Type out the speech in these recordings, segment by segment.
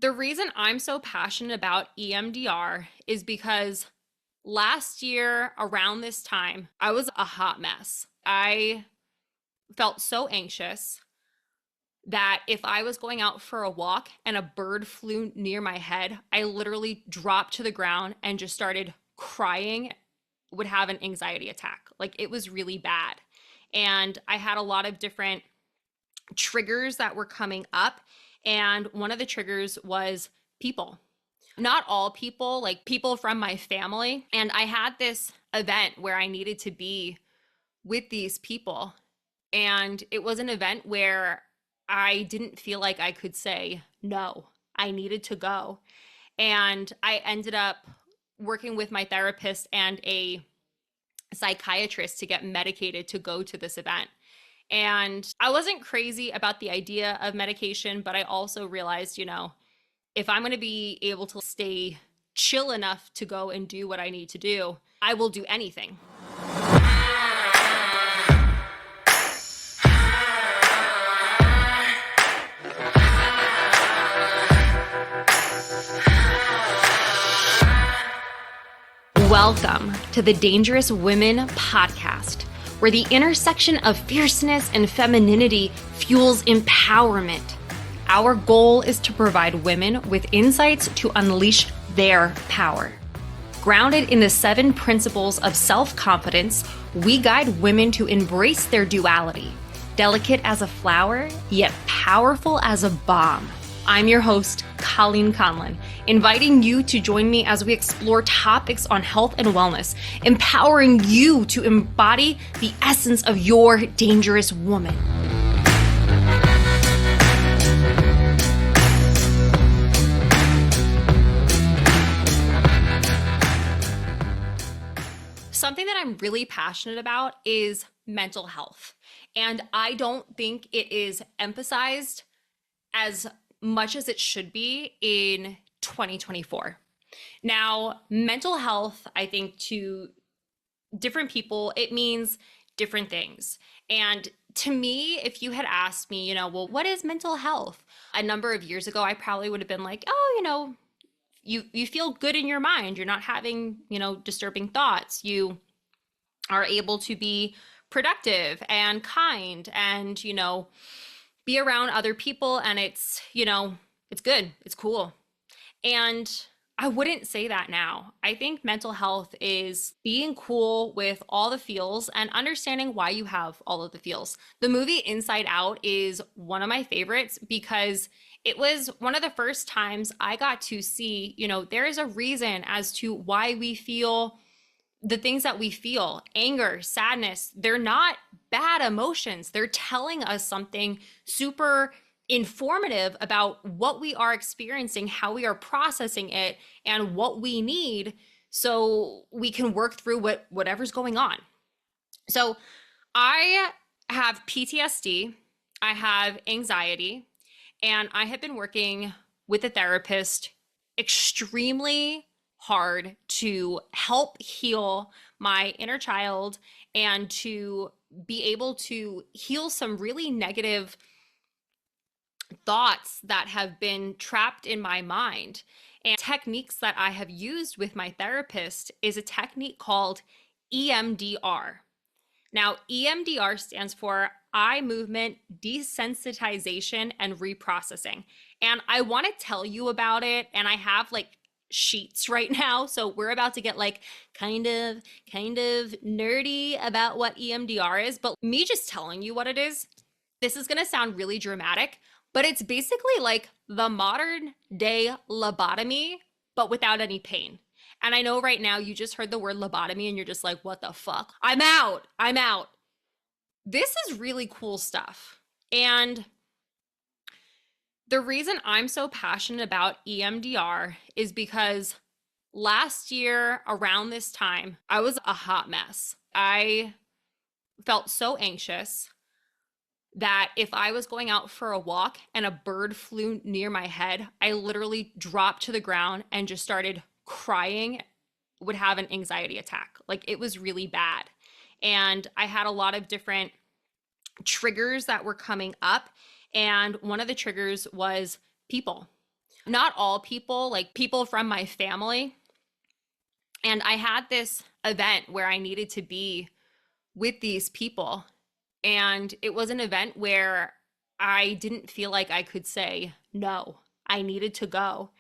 The reason I'm so passionate about EMDR is because last year around this time, I was a hot mess. I felt so anxious that if I was going out for a walk and a bird flew near my head, I literally dropped to the ground and just started crying, would have an anxiety attack. Like it was really bad. And I had a lot of different triggers that were coming up. And one of the triggers was people. Not all people, like people from my family. And I had this event where I needed to be with these people. And it was an event where I didn't feel like I could say no. I needed to go. And I ended up working with my therapist and a psychiatrist to get medicated to go to this event. And I wasn't crazy about the idea of medication, but I also realized, if I'm going to be able to stay chill enough to go and do what I need to do, I will do anything. Welcome to the Dangerous Women podcast, where the intersection of fierceness and femininity fuels empowerment. Our goal is to provide women with insights to unleash their power. Grounded in the 7 principles of self-confidence, we guide women to embrace their duality, delicate as a flower, yet powerful as a bomb. I'm your host, Colleen Conlon, inviting you to join me as we explore topics on health and wellness, empowering you to embody the essence of your dangerous woman. Something that I'm really passionate about is mental health. And I don't think it is emphasized as much as it should be in 2024. Now, mental health, I think to different people, it means different things. And to me, if you had asked me, well, what is mental health? A number of years ago, I probably would have been like, you feel good in your mind. You're not having, disturbing thoughts. You are able to be productive and kind and, be around other people, and it's good, it's cool. And I wouldn't say that now. I think mental health is being cool with all the feels and understanding why you have all of the feels. The movie Inside Out is one of my favorites because it was one of the first times I got to see, there is a reason as to why we feel the things that we feel. Anger, sadness, they're not bad emotions. They're telling us something super informative about what we are experiencing, how we are processing it, and what we need so we can work through whatever's going on. So I have PTSD, I have anxiety, and I have been working with a therapist extremely hard to help heal my inner child and to be able to heal some really negative thoughts that have been trapped in my mind. And techniques that I have used with my therapist is a technique called EMDR. Now, EMDR stands for eye movement desensitization and reprocessing. And I want to tell you about it, and I have sheets right now, so we're about to get kind of nerdy about what EMDR is, but me just telling you what it is, this is going to sound really dramatic, but it's basically like the modern day lobotomy, but without any pain. And I know right now you just heard the word lobotomy and you're just like, what the fuck? I'm out. This is really cool stuff. And the reason I'm so passionate about EMDR is because last year around this time, I was a hot mess. I felt so anxious that if I was going out for a walk and a bird flew near my head, I literally dropped to the ground and just started crying, would have an anxiety attack. Like it was really bad. And I had a lot of different triggers that were coming up. And one of the triggers was people. not all people, like people from my family. And I had this event where I needed to be with these people. And it was an event where I didn't feel like I could say no. I needed to go.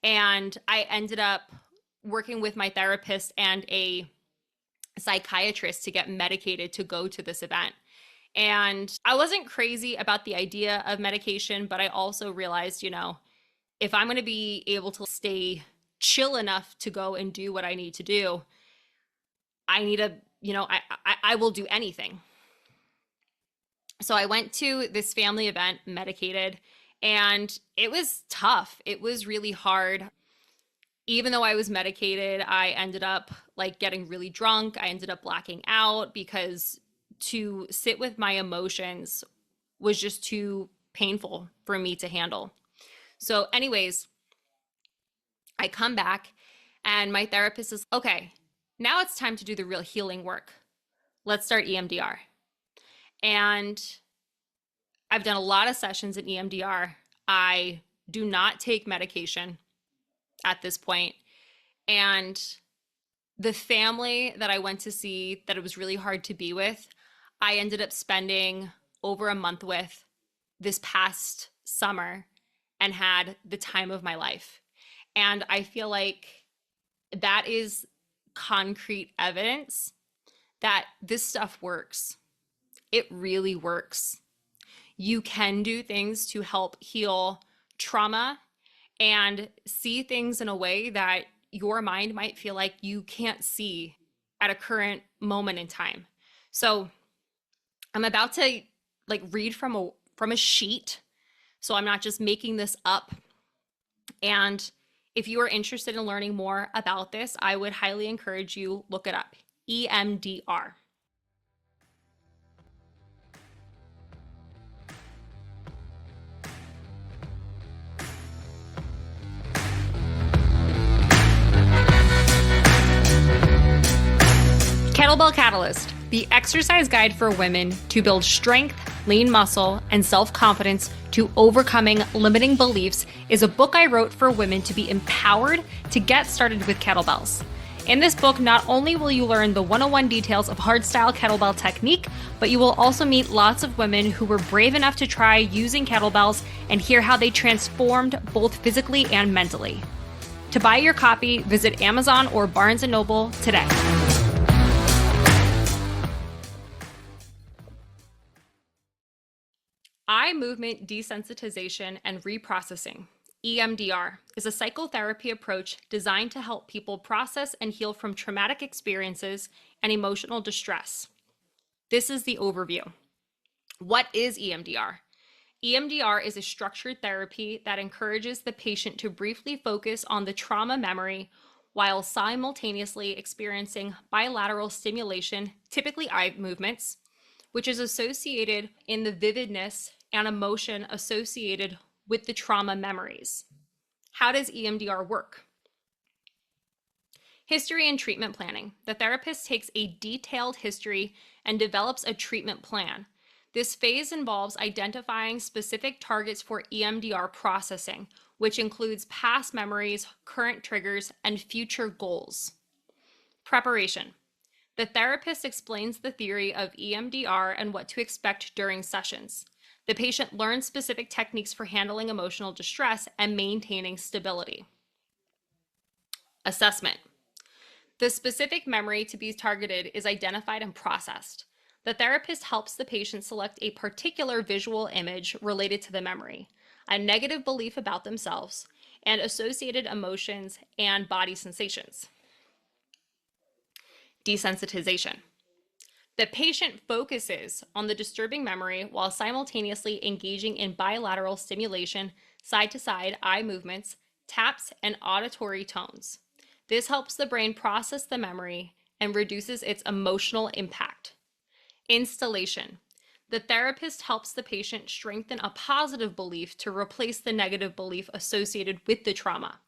And I ended up working with my therapist and a psychiatrist to get medicated to go to this event. And I wasn't crazy about the idea of medication, but I also realized, if I'm going to be able to stay chill enough to go and do what I need to do, I need to, I will do anything. So I went to this family event medicated, and it was tough. It was really hard. Even though I was medicated, I ended up like getting really drunk. I ended up blacking out because to sit with my emotions was just too painful for me to handle. So, anyways, I come back and my therapist is, okay, now it's time to do the real healing work. Let's start EMDR. And I've done a lot of sessions in EMDR. I do not take medication at this point. And the family that I went to see that it was really hard to be with, I ended up spending over a month with this past summer and had the time of my life. And I feel like that is concrete evidence that this stuff works. It really works. You can do things to help heal trauma and see things in a way that your mind might feel like you can't see at a current moment in time. So I'm about to like read from a sheet, so I'm not just making this up. And if you are interested in learning more about this, I would highly encourage you look it up. EMDR. Kettlebell Catalyst, the exercise guide for women to build strength, lean muscle, and self-confidence to overcoming limiting beliefs, is a book I wrote for women to be empowered to get started with kettlebells. In this book, not only will you learn the 101 details of hardstyle kettlebell technique, but you will also meet lots of women who were brave enough to try using kettlebells and hear how they transformed both physically and mentally. To buy your copy, visit Amazon or Barnes & Noble today. Eye movement desensitization and reprocessing, EMDR, is a psychotherapy approach designed to help people process and heal from traumatic experiences and emotional distress. This is the overview. What is EMDR? EMDR is a structured therapy that encourages the patient to briefly focus on the trauma memory while simultaneously experiencing bilateral stimulation, typically eye movements, which is associated in the vividness and emotion associated with the trauma memories. How does EMDR work? History and treatment planning. The therapist takes a detailed history and develops a treatment plan. This phase involves identifying specific targets for EMDR processing, which includes past memories, current triggers, and future goals. Preparation. The therapist explains the theory of EMDR and what to expect during sessions. The patient learns specific techniques for handling emotional distress and maintaining stability. Assessment. The specific memory to be targeted is identified and processed. The therapist helps the patient select a particular visual image related to the memory, a negative belief about themselves, and associated emotions and body sensations. Desensitization. The patient focuses on the disturbing memory while simultaneously engaging in bilateral stimulation, side-to-side eye movements, taps, and auditory tones. This helps the brain process the memory and reduces its emotional impact. Installation. The therapist helps the patient strengthen a positive belief to replace the negative belief associated with the trauma.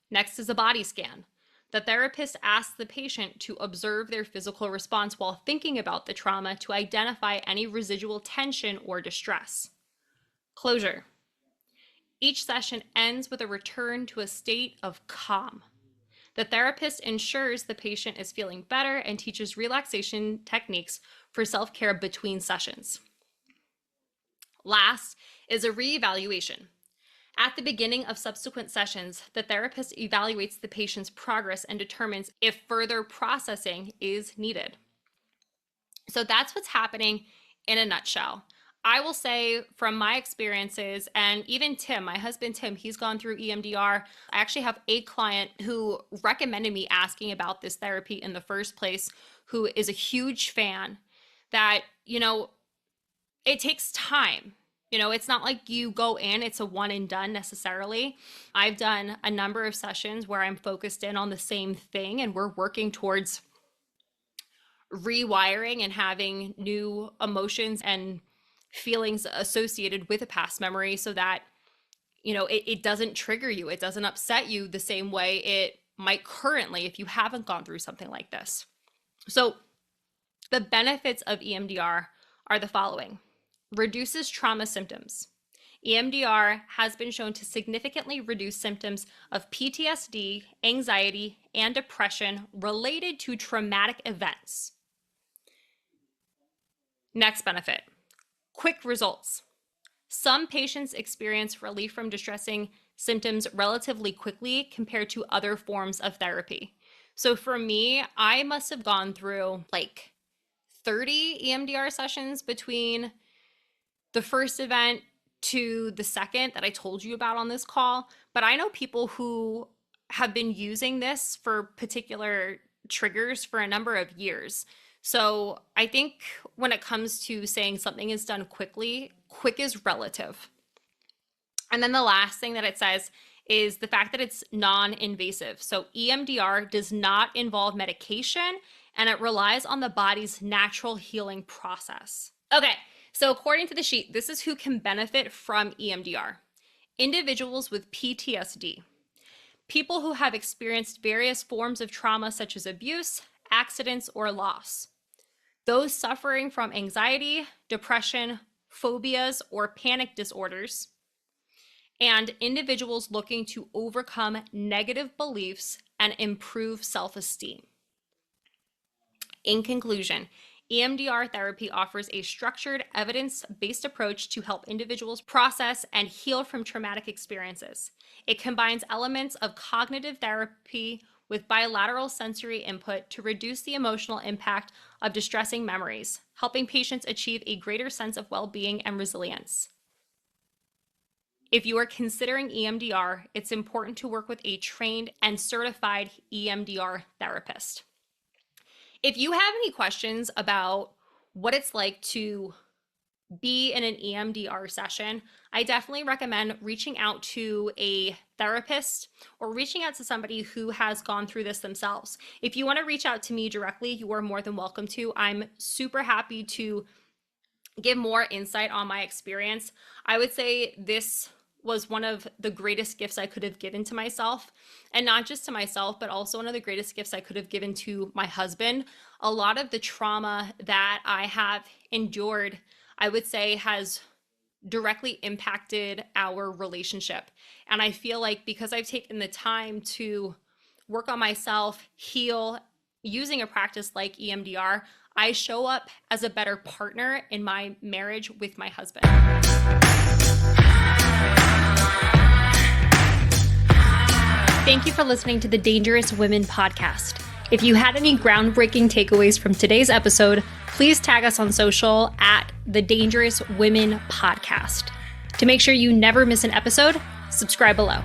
Next is a body scan. The therapist asks the patient to observe their physical response while thinking about the trauma to identify any residual tension or distress. Closure. Each session ends with a return to a state of calm. The therapist ensures the patient is feeling better and teaches relaxation techniques for self-care between sessions. Last is a reevaluation. At the beginning of subsequent sessions, the therapist evaluates the patient's progress and determines if further processing is needed. So that's what's happening in a nutshell. I will say from my experiences, and even Tim, my husband Tim, he's gone through EMDR. I actually have a client who recommended me asking about this therapy in the first place, who is a huge fan, that, it takes time. It's not like you go in, it's a one and done necessarily. I've done a number of sessions where I'm focused in on the same thing, and we're working towards rewiring and having new emotions and feelings associated with a past memory so that, it doesn't trigger you. It doesn't upset you the same way it might currently if you haven't gone through something like this. So the benefits of EMDR are the following. Reduces trauma symptoms. EMDR has been shown to significantly reduce symptoms of PTSD, anxiety, and depression related to traumatic events. Next benefit. Quick results. Some patients experience relief from distressing symptoms relatively quickly compared to other forms of therapy. So for me, I must have gone through like 30 EMDR sessions between the first event to the second that I told you about on this call. But I know people who have been using this for particular triggers for a number of years. So I think when it comes to saying something is done quickly, quick is relative. And then the last thing that it says is the fact that it's non-invasive. So EMDR does not involve medication, and it relies on the body's natural healing process. Okay, so according to the sheet, this is who can benefit from EMDR. Individuals with PTSD. People who have experienced various forms of trauma such as abuse, accidents, or loss. Those suffering from anxiety, depression, phobias, or panic disorders. And individuals looking to overcome negative beliefs and improve self-esteem. In conclusion, EMDR therapy offers a structured, evidence-based approach to help individuals process and heal from traumatic experiences. It combines elements of cognitive therapy with bilateral sensory input to reduce the emotional impact of distressing memories, helping patients achieve a greater sense of well-being and resilience. If you are considering EMDR, it's important to work with a trained and certified EMDR therapist. If you have any questions about what it's like to be in an EMDR session, I definitely recommend reaching out to a therapist or reaching out to somebody who has gone through this themselves. If you want to reach out to me directly, you are more than welcome to. I'm super happy to give more insight on my experience. I would say this was one of the greatest gifts I could have given to myself, and not just to myself, but also one of the greatest gifts I could have given to my husband. A lot of the trauma that I have endured, I would say, has directly impacted our relationship. And I feel like because I've taken the time to work on myself, heal, using a practice like EMDR, I show up as a better partner in my marriage with my husband. Thank you for listening to the Dangerous Women podcast. If you had any groundbreaking takeaways from today's episode, please tag us on social at the Dangerous Women podcast. To make sure you never miss an episode, subscribe below.